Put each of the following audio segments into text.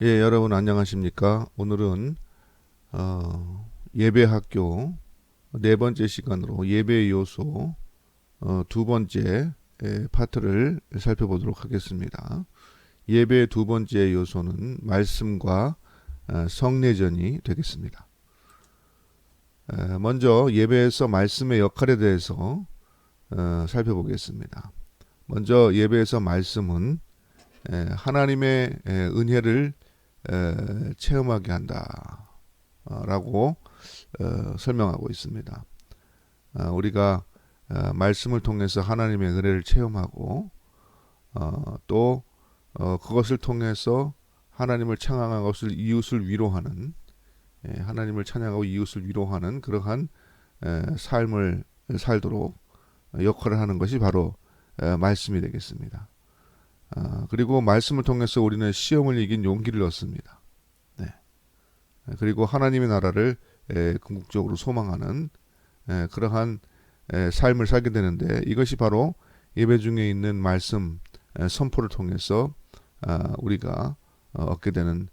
예, 여러분 안녕하십니까? 오늘은 예배학교 네 번째 시간으로 예배의 요소 두 번째 파트를 살펴보도록 하겠습니다. 예배의 두 번째 요소는 말씀과 성례전이 되겠습니다. 먼저 예배에서 말씀의 역할에 대해서 살펴보겠습니다. 먼저 예배에서 말씀은 하나님의 은혜를 체험하게 한다라고 설명하고 있습니다. 우리가 말씀을 통해서 하나님의 은혜를 체험하고 또 그것을 통해서 하나님을 찬양하는 것을 이웃을 위로하는 하나님을 찬양하고 이웃을 위로하는 그러한 삶을 살도록 역할을 하는 것이 바로 말씀이 되겠습니다. 그리고 말씀을 통해서 우리는 시험을 이긴 용기를 얻습니다. 네. 그리고 하나님의 나라를 궁극적으로 소망하는 그러한 삶을 살게 되는데 이것이 바로 예배 중에 있는 말씀 선포를 통해서 우리가 얻게 되는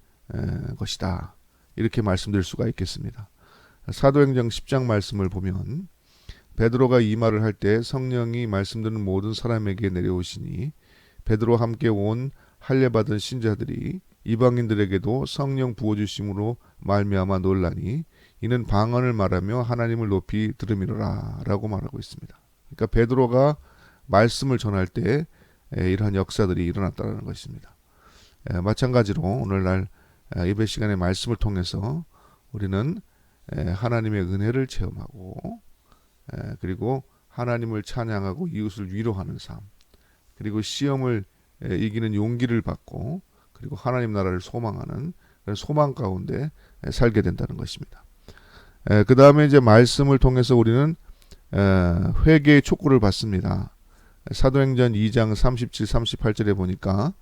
것이다. 이렇게 말씀드릴 수가 있겠습니다. 사도행전 10장 말씀을 보면 베드로가 이 말을 할 때 성령이 말씀 듣는 모든 사람에게 내려오시니 베드로와 함께 온 할례 받은 신자들이 이방인들에게도 성령 부어주심으로 말미암아 놀라니 이는 방언을 말하며 하나님을 높이 들음이로라 라고 말하고 있습니다. 그러니까 베드로가 말씀을 전할 때 이러한 역사들이 일어났다는 것입니다. 마찬가지로 오늘날 예배 시간의 말씀을 통해서 우리는 하나님의 은혜를 체험하고 그리고 하나님을 찬양하고 이웃을 위로하는 삶, 그리고 시험을 이기는 용기를 받고 그리고 하나님 나라를 소망하는 그런 소망 가운데 살게 된다는 것입니다. 그 다음에 이제 말씀을 통해서 우리는 회개의 촉구를 받습니다. 사도행전 2장 37, 38절에 보니까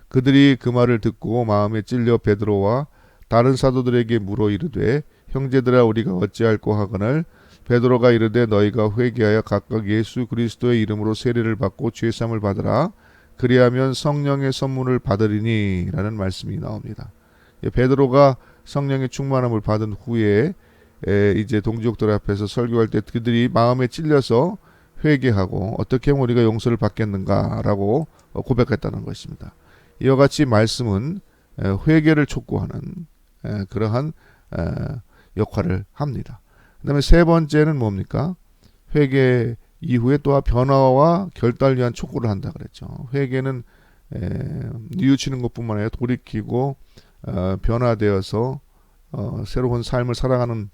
그들이 그 말을 듣고 마음에 찔려 베드로와 다른 사도들에게 물어 이르되 형제들아 우리가 어찌할꼬 하거늘 베드로가 이르되 너희가 회개하여 각각 예수 그리스도의 이름으로 세례를 받고 죄사함을 받으라 그리하면 성령의 선물을 받으리니 라는 말씀이 나옵니다. 베드로가 성령의 충만함을 받은 후에 이제 동족들 앞에서 설교할 때 그들이 마음에 찔려서 회개하고 어떻게 하면 우리가 용서를 받겠는가라고 고백했다는 것입니다. 이와 같이 말씀은 회개를 촉구하는 그러한 역할을 합니다. 그 다음에 세 번째는 뭡니까? 회개 이후에 또한 변화와 결단을 위한 촉구를 한다 그랬죠. 회개는 뉘우치는 것뿐만 아니라 돌이키고 변화되어서 새로운 삶을 살아가는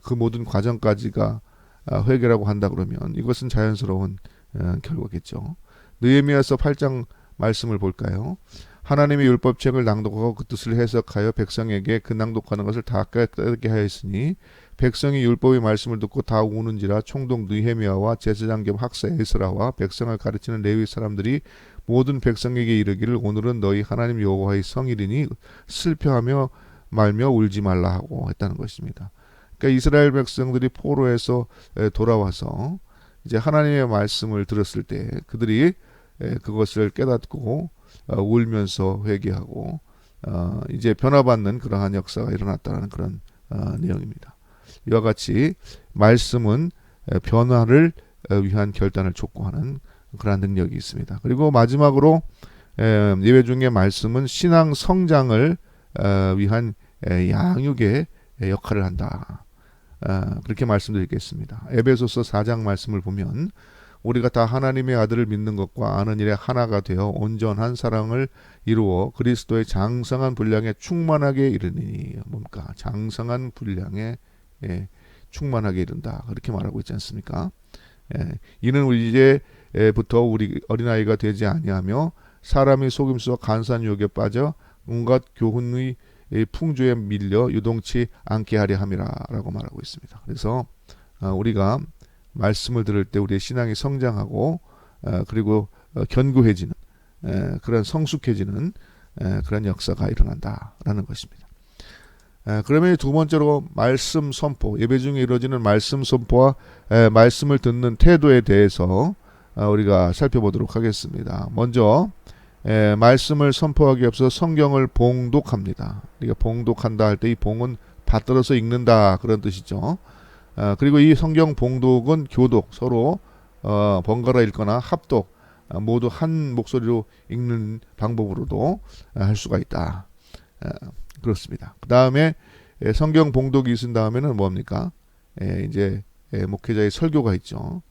그 모든 과정까지가 회개라고 한다 그러면 이것은 자연스러운 결과겠죠. 느헤미야서 8장 말씀을 볼까요? 하나님의 율법책을 낭독하고 그 뜻을 해석하여 백성에게 그 낭독하는 것을 다 깨닫게 하였으니 백성이 율법의 말씀을 듣고 다 우는지라 총독 느헤미야와 제사장 겸 학사 에스라와 백성을 가르치는 레위 사람들이 모든 백성에게 이르기를 오늘은 너희 하나님 여호와의 성일이니 슬퍼하며 말며 울지 말라 하고 했다는 것입니다. 그러니까 이스라엘 백성들이 포로에서 돌아와서 이제 하나님의 말씀을 들었을 때 그들이 그것을 깨닫고 울면서 회개하고 이제 변화받는 그러한 역사가 일어났다는 그런 내용입니다. 이와 같이 말씀은 변화를 위한 결단을 촉구하는 그러한 능력이 있습니다. 그리고 마지막으로 예배 중에 말씀은 신앙 성장을 위한 양육의 역할을 한다. 그렇게 말씀드리겠습니다. 에베소서 4장 말씀을 보면 우리가 다 하나님의 아들을 믿는 것과 아는 일에 하나가 되어 온전한 사랑을 이루어 그리스도의 장성한 분량에 충만하게 이르니 뭡니까? 장성한 분량에 충만하게 이른다. 그렇게 말하고 있지 않습니까? 이는 우리 이제부터 우리 어린아이가 되지 아니하며 사람이 속임수와 간사한 유혹에 빠져 온갖 교훈의 풍조에 밀려 유동치 않게 하려 함이라 라고 말하고 있습니다. 그래서 우리가 말씀을 들을 때 우리의 신앙이 성장하고 그리고 견고해지는 그런 성숙해지는 그런 역사가 일어난다라는 것입니다. 그러면 두 번째로 말씀 선포, 예배 중에 이루어지는 말씀 선포와 말씀을 듣는 태도에 대해서 우리가 살펴보도록 하겠습니다. 먼저 말씀을 선포하기 앞서 성경을 봉독합니다. 우리가 봉독한다 할 때 이 봉은 받들어서 읽는다 그런 뜻이죠. 그리고 이 성경 봉독은 교독, 서로 번갈아 읽거나 합독, 모두 한 목소리로 읽는 방법으로도 할 수가 있다. 그렇습니다. 그 다음에 성경 봉독이 있은 다음에는 뭡니까? 이제 목회자의 설교가 있죠.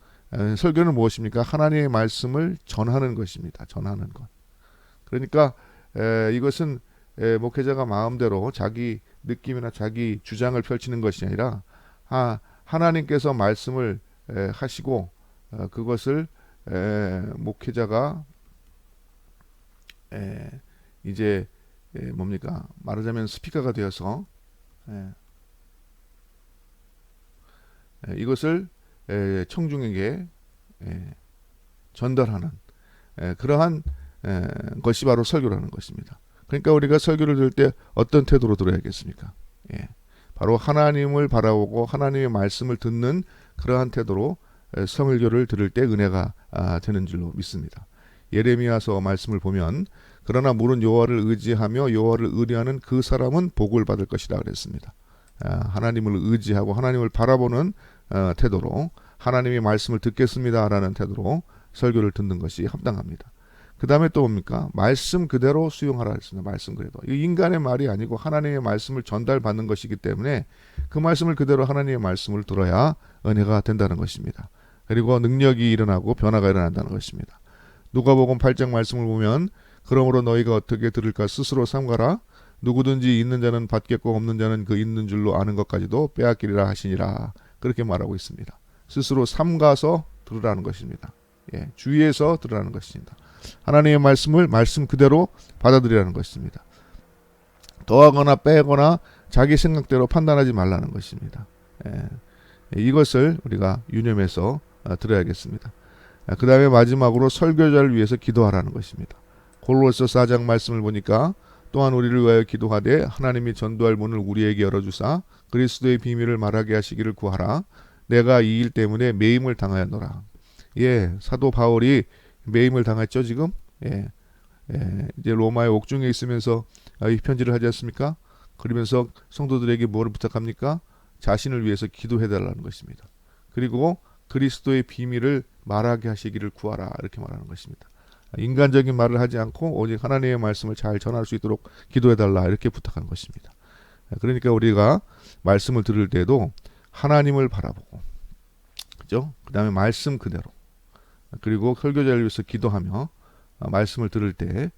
설교는 무엇입니까? 하나님의 말씀을 전하는 것입니다. 전하는 것. 그러니까 이것은 목회자가 마음대로 자기 느낌이나 자기 주장을 펼치는 것이 아니라 하나님께서 말씀을 하시고 그것을 목회자가 이제 뭡니까? 말하자면 스피커가 되어서 이것을 청중에게 전달하는 그러한 것이 바로 설교라는 것입니다. 그러니까 우리가 설교를 들을 때 어떤 태도로 들어야겠습니까? 바로 하나님을 바라보고 하나님의 말씀을 듣는 그러한 태도로 설교를 들을 때 은혜가 되는 줄로 믿습니다. 예레미야서 말씀을 보면 그러나 물은 여호와를 의지하며 여호와를 의뢰하는 그 사람은 복을 받을 것이라 그랬습니다. 하나님을 의지하고 하나님을 바라보는 태도로 하나님의 말씀을 듣겠습니다라는 태도로 설교를 듣는 것이 합당합니다. 그 다음에 또 뭡니까? 말씀 그대로 수용하라 했습니다. 말씀 그대로. 이 인간의 말이 아니고 하나님의 말씀을 전달받는 것이기 때문에 그 말씀을 그대로 하나님의 말씀을 들어야 은혜가 된다는 것입니다. 그리고 능력이 일어나고 변화가 일어난다는 것입니다. 누가복음 8장 말씀을 보면 그러므로 너희가 어떻게 들을까 스스로 삼가라. 누구든지 있는 자는 받겠고 없는 자는 그 있는 줄로 아는 것까지도 빼앗기리라 하시니라. 그렇게 말하고 있습니다. 스스로 삼가서 들으라는 것입니다. 주의해서 들으라는 것입니다. 하나님의 말씀을 말씀 그대로 받아들이라는 것입니다. 더하거나 빼거나 자기 생각대로 판단하지 말라는 것입니다. 이것을 우리가 유념해서 들어야겠습니다. 그 다음에 마지막으로 설교자를 위해서 기도하라는 것입니다. 골로새 4장 말씀을 보니까 또한 우리를 위하여 기도하되 하나님이 전도할 문을 우리에게 열어주사 그리스도의 비밀을 말하게 하시기를 구하라. 내가 이 일 때문에 매임을 당하였노라. 사도 바울이 매임을 당했죠 지금. 이제 로마의 옥중에 있으면서 이 편지를 하지 않습니까? 그러면서 성도들에게 뭐를 부탁합니까? 자신을 위해서 기도해달라는 것입니다. 그리고 그리스도의 비밀을 말하게 하시기를 구하라 이렇게 말하는 것입니다. 인간적인 말을 하지 않고 오직 하나님의 말씀을 잘 전할 수 있도록 기도해달라 이렇게 부탁한 것입니다. 그러니까 우리가 말씀을 들을 때도 하나님을 바라보고, 그죠? 그 다음에 말씀 그대로, 그리고 설교자를 위해서 기도하며 말씀을 들을 때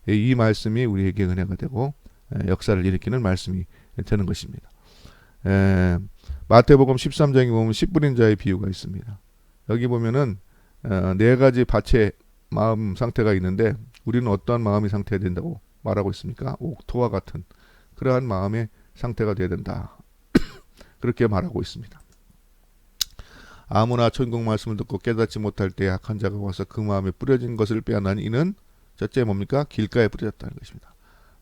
이 말씀이 우리에게 은혜가 되고 역사를 일으키는 말씀이 되는 것입니다. 마태복음 13장에 보면 씨 뿌린 자의 비유가 있습니다. 여기 보면은 네 가지 밭의 마음 상태가 있는데 우리는 어떠한 마음이 상태가 된다고 말하고 있습니까? 옥토와 같은 그러한 마음의 상태가 되어야 된다. 그렇게 말하고 있습니다. 아무나 천국 말씀을 듣고 깨닫지 못할 때 악한 자가 와서 그 마음에 뿌려진 것을 빼앗는 이는 첫째 뭡니까? 길가에 뿌려졌다는 것입니다.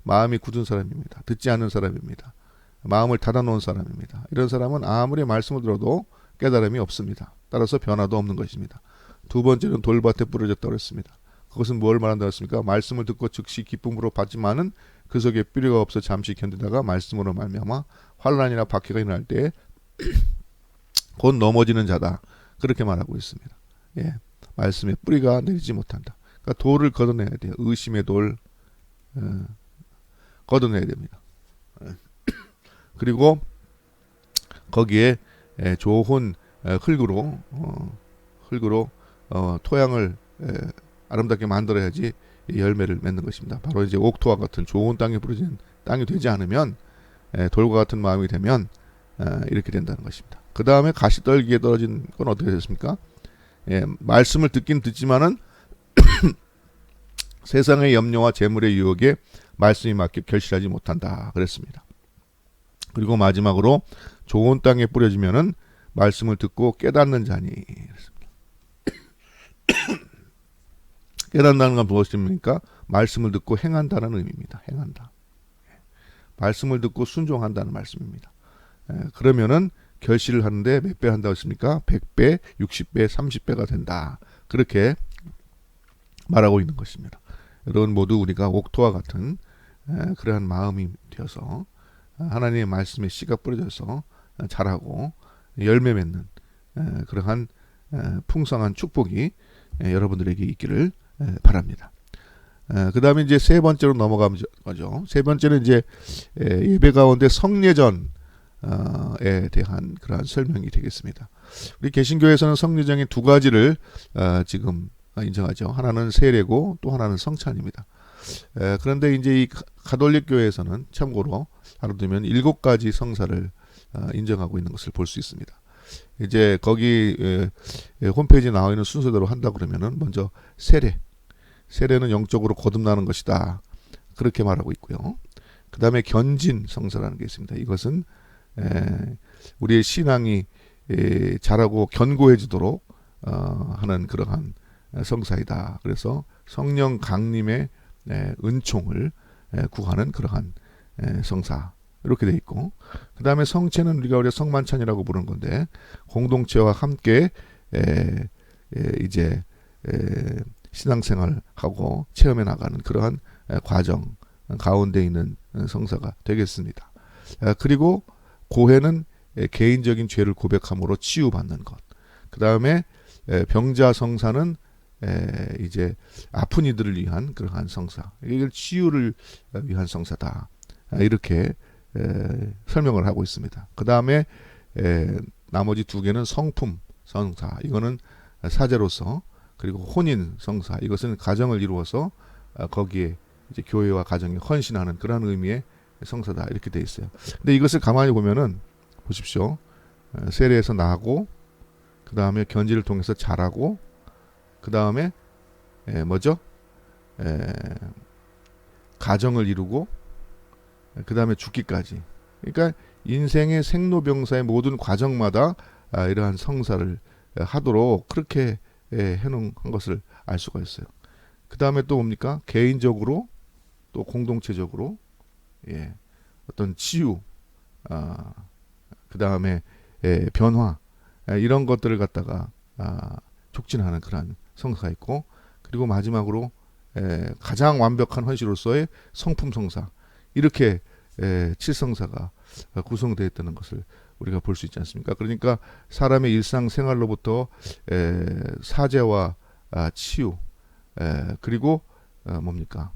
마음이 굳은 사람입니다. 듣지 않는 사람입니다. 마음을 닫아놓은 사람입니다. 이런 사람은 아무리 말씀을 들어도 깨달음이 없습니다. 따라서 변화도 없는 것입니다. 두 번째는 돌밭에 뿌려졌다고 했습니다. 그것은 뭘 말한다고 했습니까? 말씀을 듣고 즉시 기쁨으로 받지만은 그 속에 뿌리가 없어 잠시 견디다가 말씀으로 말미암아 환난이나 박해가 일어날 때 곧 넘어지는 자다. 그렇게 말하고 있습니다. 말씀에 뿌리가 내리지 못한다. 그러니까 돌을 걷어내야 돼요. 의심의 돌 걷어내야 됩니다. 그리고 거기에 좋은 흙으로 토양을 아름답게 만들어야지 열매를 맺는 것입니다. 바로 이제 옥토와 같은 좋은 땅에 뿌려진 땅이 되지 않으면 돌과 같은 마음이 되면 이렇게 된다는 것입니다. 그 다음에 가시떨기에 떨어진 건 어떻게 됐습니까? 말씀을 듣긴 듣지만은 세상의 염려와 재물의 유혹에 말씀이 맞게 결실하지 못한다 그랬습니다. 그리고 마지막으로 좋은 땅에 뿌려지면은 말씀을 듣고 깨닫는 자니 그랬습니다. 깨닫는다는 건 무엇입니까? 말씀을 듣고 행한다는 의미입니다. 행한다. 말씀을 듣고 순종한다는 말씀입니다. 그러면은 결실을 하는데 몇 배 한다고 했습니까? 100배, 60배, 30배가 된다. 그렇게 말하고 있는 것입니다. 여러분 모두 우리가 옥토와 같은 그러한 마음이 되어서 하나님의 말씀에 씨가 뿌려져서 자라고 열매 맺는 그러한 풍성한 축복이 여러분들에게 있기를 바랍니다. 그 다음에 이제 세 번째로 넘어가면 거죠. 세 번째는 이제 예배 가운데 성례전에 대한 그러한 설명이 되겠습니다. 우리 개신교에서는 성례전이 두 가지를 지금 인정하죠. 하나는 세례고 또 하나는 성찬입니다. 그런데 이제 이 가톨릭 교회에서는 참고로 하루 두면 7가지 성사를 인정하고 있는 것을 볼 수 있습니다. 이제 거기 홈페이지에 나와 있는 순서대로 한다 그러면은 먼저 세례는 영적으로 거듭나는 것이다. 그렇게 말하고 있고요. 그 다음에 견진 성사라는 게 있습니다. 이것은 우리의 신앙이 자라고 견고해지도록 하는 그러한 성사이다. 그래서 성령 강림의 은총을 구하는 그러한 성사 이렇게 돼 있고, 그 다음에 성체는 우리가 성만찬이라고 부르는 건데 공동체와 함께 이제 신앙생활하고 체험해 나가는 그러한 과정 가운데 있는 성사가 되겠습니다. 그리고 고해는 개인적인 죄를 고백함으로 치유받는 것. 그 다음에 병자 성사는 이제 아픈 이들을 위한 그러한 성사. 이걸 치유를 위한 성사다. 이렇게 설명을 하고 있습니다. 그 다음에 나머지 두 개는 성품 성사. 이거는 사제로서, 그리고 혼인 성사. 이것은 가정을 이루어서 거기에 이제 교회와 가정이 헌신하는 그런 의미의 성사다. 이렇게 돼 있어요. 근데 이것을 가만히 보면은 보십시오. 세례에서 나고, 그 다음에 견지를 통해서 자라고, 그 다음에 뭐죠? 가정을 이루고, 그 다음에 죽기까지. 그러니까 인생의 생로병사의 모든 과정마다 이러한 성사를 하도록 그렇게 해놓은 것을 알 수가 있어요. 그 다음에 또 뭡니까? 개인적으로 또 공동체적으로 어떤 치유, 그 다음에 변화, 이런 것들을 갖다가 촉진하는 그러한 성사가 있고, 그리고 마지막으로 가장 완벽한 헌신으로서의 성품 성사, 이렇게 칠성사가 구성되어 있다는 것을 우리가 볼 수 있지 않습니까? 그러니까 사람의 일상생활로부터 사죄와 치유, 그리고 뭡니까?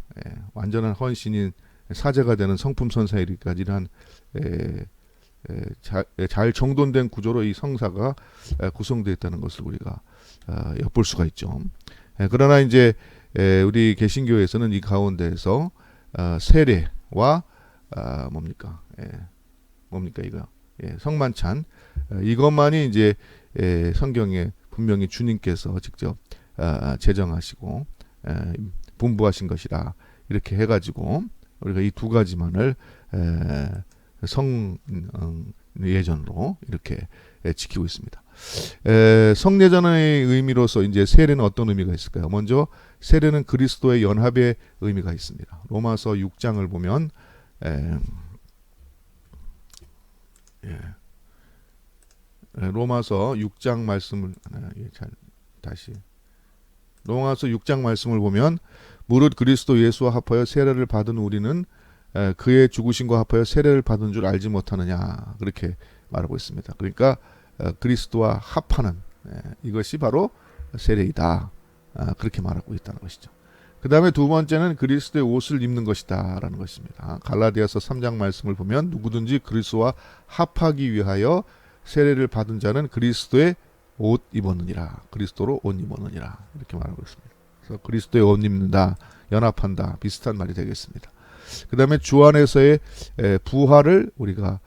완전한 헌신인 사제가 되는 성품 선사에 이르기까지 이러한 잘 정돈된 구조로 이 성사가 구성되어 있다는 것을 우리가 엿볼 수가 있죠. 그러나 이제 우리 개신교에서는 이 가운데에서 세례와 뭡니까 이거 성만찬, 이것만이 이제 성경에 분명히 주님께서 직접 제정하시고 분부하신 것이다. 이렇게 해가지고 우리가 이 두 가지만을 성예전으로 이렇게 지키고 있습니다. 성례전의 의미로서 이제 세례는 어떤 의미가 있을까요? 먼저 세례는 그리스도의 연합의 의미가 있습니다. 로마서 6장을 보면 로마서 6장 말씀을 로마서 6장 말씀을 보면 무릇 그리스도 예수와 합하여 세례를 받은 우리는 그의 죽으심과 합하여 세례를 받은 줄 알지 못하느냐, 그렇게 말하고 있습니다. 그러니까 그리스도와 합하는 이것이 바로 세례이다, 그렇게 말하고 있다는 것이죠. 그 다음에 두 번째는 그리스도의 옷을 입는 것이다 라는 것입니다. 갈라디아서 3장 말씀을 보면 누구든지 그리스도와 합하기 위하여 세례를 받은 자는 그리스도의 옷 입었느니라, 그리스도로 옷 입었느니라, 이렇게 말하고 있습니다. 그래서 그리스도의 옷 입는다, 연합한다, 비슷한 말이 되겠습니다. 그 다음에 주 안에서의 부활을 우리가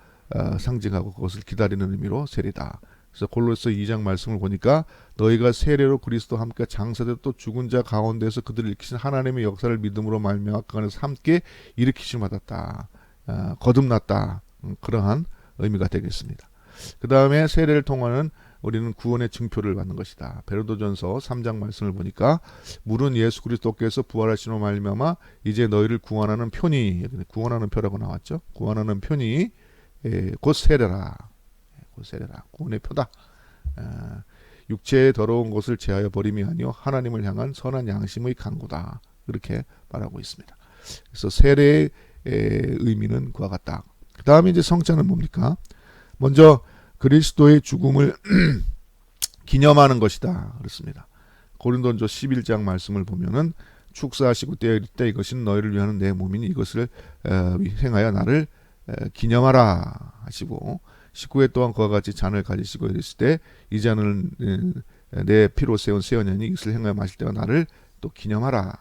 상징하고 그것을 기다리는 의미로 세례다. 그래서 골로새 2장 말씀을 보니까 너희가 세례로 그리스도와 함께 장사되어 또 죽은 자 가운데서 그들을 일으키신 하나님의 역사를 믿음으로 말미암아 그 안에서 함께 일으키심을 받았다, 거듭났다, 그러한 의미가 되겠습니다. 그 다음에 세례를 통하는 우리는 구원의 증표를 받는 것이다. 베드로전서 3장 말씀을 보니까 물은 예수 그리스도께서 부활하시로 말미암아 이제 너희를 구원하는 표니, 구원하는 표라고 나왔죠. 구원하는 표니 곧 세례라. 곧 세례라. 구원의 표다. 육체의 더러운 것을 제하여 버림이 아니요 하나님을 향한 선한 양심의 간구다. 그렇게 말하고 있습니다. 그래서 세례의 의미는 그와 같다. 그 다음에 이제 성찬은 뭡니까? 먼저 그리스도의 죽음을 기념하는 것이다. 그렇습니다. 고린도전서 11장 말씀을 보면은 축사하시고 때에 이것은 너희를 위하는 내 몸이니 이것을 행하여 나를 기념하라 하시고 19회 또한 그와 같이 잔을 가지시고 이랬을 때 이 잔은 내 피로 세운 새 언약이니 이것을 행하여 마실 때와 나를 또 기념하라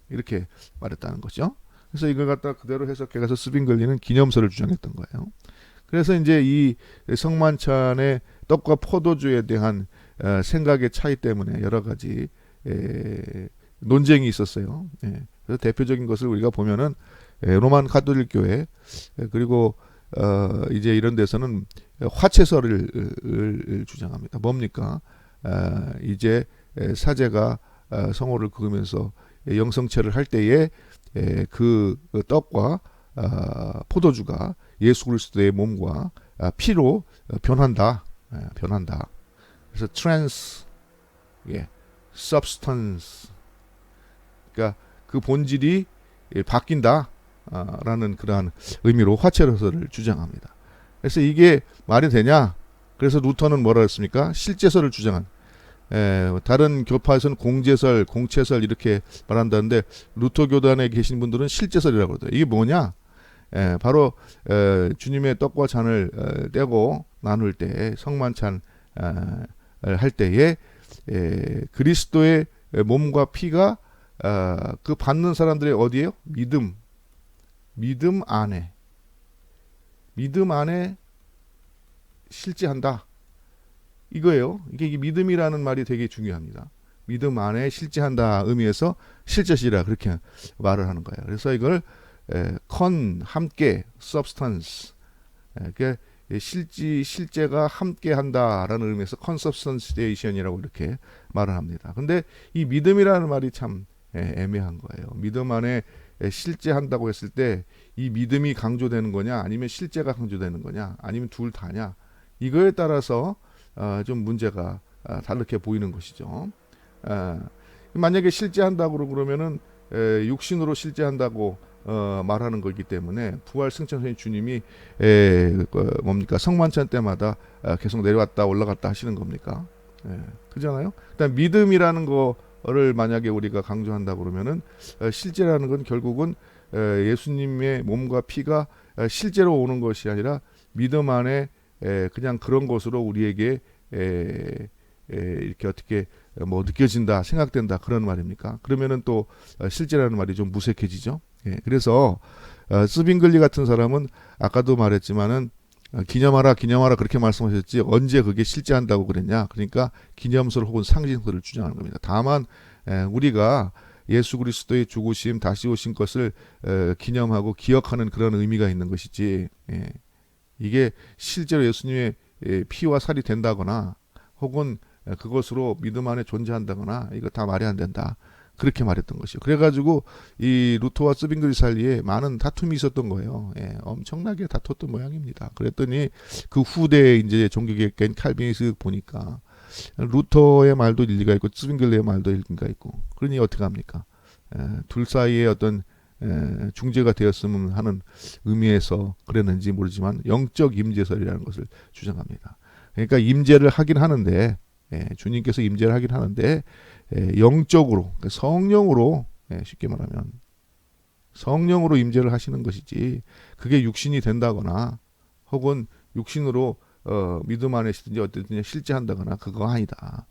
이렇게 말했다는 거죠. 그래서 이걸 갖다 그대로 해석해서 스빙글리는 기념서를 주장했던 거예요. 그래서 이제 이 성만찬의 떡과 포도주에 대한 생각의 차이 때문에 여러 가지 논쟁이 있었어요. 그래서 대표적인 것을 우리가 보면은 로만 가톨릭 교회 그리고 이제 이런 데서는 화채설을 주장합니다. 뭡니까? 이제 사제가 성호를 그으면서 영성체를 할 때에 그 떡과 포도주가 예수 그리스도의 몸과 피로 변한다. 변한다. 그래서 substance, 그러니까 그 본질이 바뀐다. 라는 그러한 의미로 화채설을 주장합니다. 그래서 이게 말이 되냐? 그래서 루터는 뭐라 했습니까? 실제설을 주장한. 다른 교파에서는 공제설, 공채설 이렇게 말한다는데 루터 교단에 계신 분들은 실제설이라고 그러더라고요. 이게 뭐냐? 바로 주님의 떡과 잔을 떼고 나눌 때 성만찬 할 때에 그리스도의 몸과 피가 그 받는 사람들의 어디에요? 믿음 안에 실제한다. 이거예요. 이게 믿음이라는 말이 되게 중요합니다. 믿음 안에 실제한다 의미에서 실제시라 그렇게 말을 하는 거예요. 그래서 이걸 함께 substance, 실제가 함께 한다라는 의미에서 consubstantiation이라고 이렇게 말을 합니다. 근데 이 믿음이라는 말이 참 애매한 거예요. 믿음 안에 실제한다고 했을 때 이 믿음이 강조되는 거냐 아니면 실제가 강조되는 거냐 아니면 둘 다냐 이거에 따라서 좀 문제가 다르게 보이는 것이죠. 만약에 실제한다고 그러면은 육신으로 실제한다고 말하는 거기 때문에 부활 승천하신 주님이 뭡니까 성만찬 때마다 계속 내려왔다 올라갔다 하시는 겁니까? 그잖아요. 일단 믿음이라는 거를 만약에 우리가 강조한다 그러면은 실제라는 건 결국은 예수님의 몸과 피가 실제로 오는 것이 아니라 믿음 안에 그냥 그런 것으로 우리에게 이렇게 어떻게 뭐 느껴진다 생각된다 그런 말입니까? 그러면은 또 실제라는 말이 좀 무색해지죠. 그래서 스빙글리 같은 사람은 아까도 말했지만은 기념하라 그렇게 말씀하셨지 언제 그게 실제한다고 그랬냐? 그러니까 기념설 혹은 상징설을 주장하는 겁니다. 다만 우리가 예수 그리스도의 죽으심 다시 오신 것을 기념하고 기억하는 그런 의미가 있는 것이지 이게 실제로 예수님의 피와 살이 된다거나 혹은 그것으로 믿음 안에 존재한다거나 이거 다 말이 안 된다. 그렇게 말했던 것이요. 그래가지고 이 루터와 스빙글리 사이에 많은 다툼이 있었던 거예요. 엄청나게 다퉜던 모양입니다. 그랬더니 그 후대에 이제 종교개혁가인 칼빈이스 보니까 루터의 말도 일리가 있고 스빙글리의 말도 일리가 있고 그러니 어떻게 합니까? 둘 사이에 어떤 중재가 되었으면 하는 의미에서 그랬는지 모르지만 영적 임재설이라는 것을 주장합니다. 그러니까 임재를 하긴 하는데 주님께서 임재를 하긴 하는데 영적으로 성령으로 쉽게 말하면 성령으로 임재를 하시는 것이지 그게 육신이 된다거나 혹은 육신으로 믿음 안에시든지 어쨌든 실제한다거나 그거 아니다.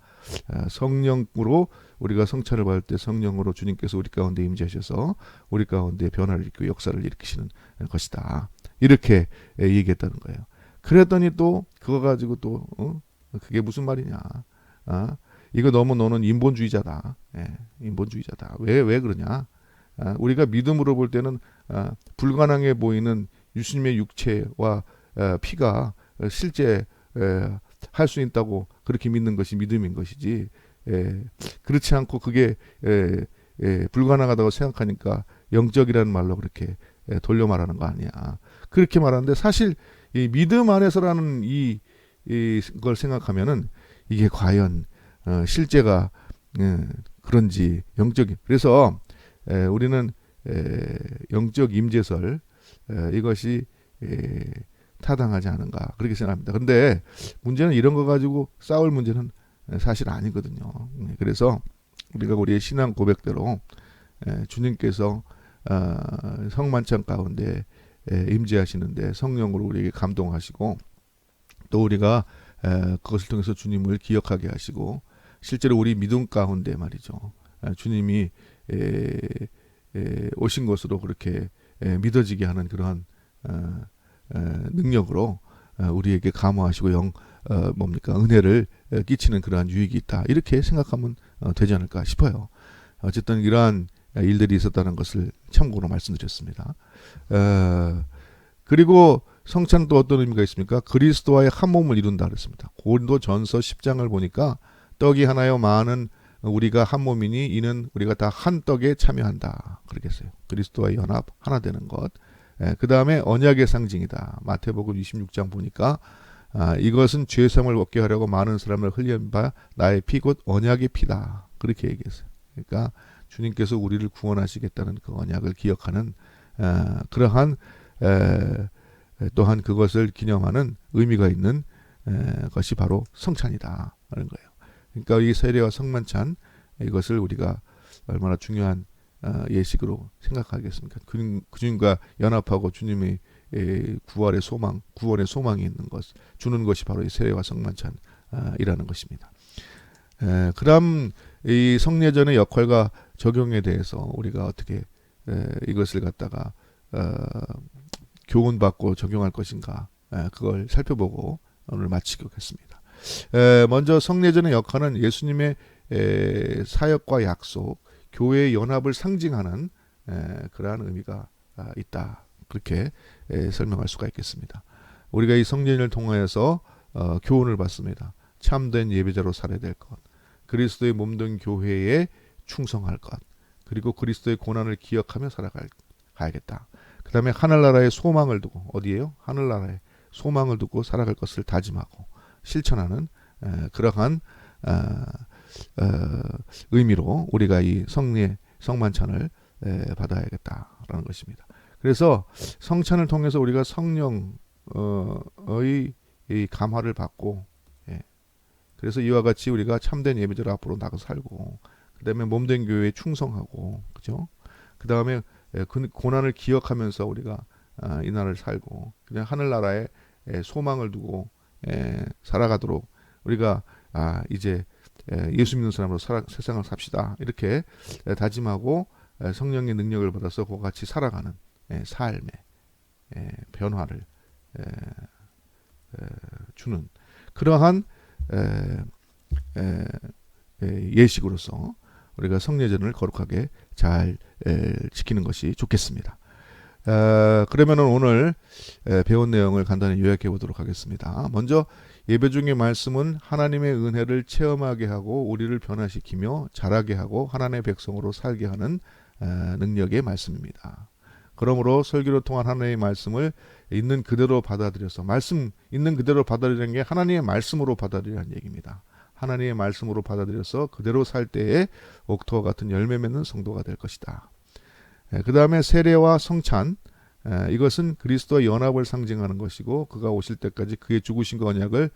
성령으로 우리가 성찬을 받을 때 성령으로 주님께서 우리 가운데 임재하셔서 우리 가운데 변화를 일으키고 역사를 일으키시는 것이다. 이렇게 얘기했다는 거예요. 그랬더니 또 그거 가지고 또 그게 무슨 말이냐? 이거 너무 너는 인본주의자다. 인본주의자다. 왜 그러냐? 우리가 믿음으로 볼 때는 불가능해 보이는 예수님의 육체와 피가 실제 할 수 있다고 그렇게 믿는 것이 믿음인 것이지 그렇지 않고 그게 불가능하다고 생각하니까 영적이라는 말로 그렇게 돌려 말하는 거 아니야. 그렇게 말하는데 사실 이 믿음 안에서라는 이걸 생각하면은 이게 과연 실제가 그런지 영적인 그래서 우리는 영적 임재설 이것이 타당하지 않은가 그렇게 생각합니다. 그런데 문제는 이런 거 가지고 싸울 문제는 사실 아니거든요. 그래서 우리가 우리의 신앙 고백대로 주님께서 성만찬 가운데 임재하시는데 성령으로 우리에게 감동하시고 또 우리가 그것을 통해서 주님을 기억하게 하시고 실제로 우리 믿음 가운데 말이죠. 주님이 오신 것으로 그렇게 믿어지게 하는 그러한 능력으로 우리에게 감화하시고 뭡니까 은혜를 끼치는 그러한 유익이 있다 이렇게 생각하면 되지 않을까 싶어요. 어쨌든 이러한 일들이 있었다는 것을 참고로 말씀드렸습니다. 그리고 성찬은 또 어떤 의미가 있습니까? 그리스도와의 한 몸을 이룬다 그랬습니다. 고린도전서 10장을 보니까 떡이 하나요 많은 우리가 한 몸이니 이는 우리가 다 한 떡에 참여한다 그러겠어요. 그리스도와의 연합 하나 되는 것. 그 다음에 언약의 상징이다. 마태복음 26장 보니까 이것은 죄사함을 얻게 하려고 많은 사람을 흘린 바 나의 피 곧 언약의 피다 그렇게 얘기했어요. 그러니까 주님께서 우리를 구원하시겠다는 그 언약을 기억하는 그러한 또한 그것을 기념하는 의미가 있는 것이 바로 성찬이다 하는 거예요. 그러니까 이 세례와 성만찬 이것을 우리가 얼마나 중요한 예식으로 생각하겠습니까? 주님과 연합하고 주님의 구원의 소망이 있는 것 주는 것이 바로 이 세례와 성만찬이라는 것입니다. 그다음 이 성례전의 역할과 적용에 대해서 우리가 어떻게 이것을 갖다가 교훈받고 적용할 것인가 그걸 살펴보고 오늘 마치겠습니다. 먼저 성례전의 역할은 예수님의 사역과 약속, 교회의 연합을 상징하는 그러한 의미가 있다. 그렇게 설명할 수가 있겠습니다. 우리가 이 성례전을 통하여서 교훈을 받습니다. 참된 예배자로 살아야 될 것, 그리스도의 몸된 교회에 충성할 것, 그리고 그리스도의 고난을 기억하며 살아가야겠다. 그 다음에 하늘나라의 소망을 두고 어디에요? 하늘나라의 소망을 두고 살아갈 것을 다짐하고 실천하는 그러한 의미로 우리가 이 성만찬을 받아야겠다라는 것입니다. 그래서 성찬을 통해서 우리가 성령의 이 감화를 받고 그래서 이와 같이 우리가 참된 예배자로 앞으로 나가 살고 그 다음에 몸된 교회에 충성하고 그죠? 그 다음에 그 고난을 기억하면서 우리가 이 날을 살고 그냥 하늘나라에 소망을 두고 살아가도록 우리가 이제 예수 믿는 사람으로 세상을 삽시다 이렇게 다짐하고 성령의 능력을 받아서 그와 같이 살아가는 삶의 변화를 주는 그러한 예식으로서 우리가 성례전을 거룩하게 잘 지키는 것이 좋겠습니다. 그러면은 오늘 배운 내용을 간단히 요약해 보도록 하겠습니다. 먼저 예배 중의 말씀은 하나님의 은혜를 체험하게 하고 우리를 변화시키며 자라게 하고 하나님의 백성으로 살게 하는 능력의 말씀입니다. 그러므로 설교를 통한 하나님의 말씀을 있는 그대로 받아들여서 말씀 있는 그대로 받아들이는 게 하나님의 말씀으로 받아들이라는 얘기입니다. 하나님의 말씀으로 받아들여서 그대로 살 때에 옥토와 같은 열매 맺는 성도가 될 것이다. 그 다음에 세례와 성찬 이것은 그리스도와 연합을 상징하는 것이고 그가 오실 때까지 그의 죽으신 언약을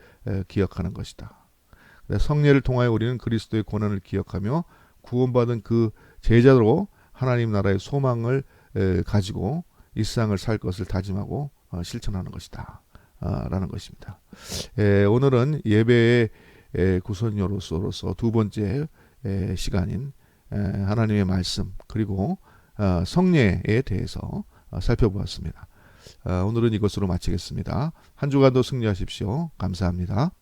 기억하는 것이다. 성례를 통하여 우리는 그리스도의 고난을 기억하며 구원받은 그 제자로 하나님 나라의 소망을 가지고 이 세상을 살 것을 다짐하고 실천하는 것이다 라는 것입니다. 오늘은 예배의 구선료로서 두 번째 시간인 하나님의 말씀 그리고 성례에 대해서 살펴보았습니다. 오늘은 이것으로 마치겠습니다. 한 주간도 승리하십시오. 감사합니다.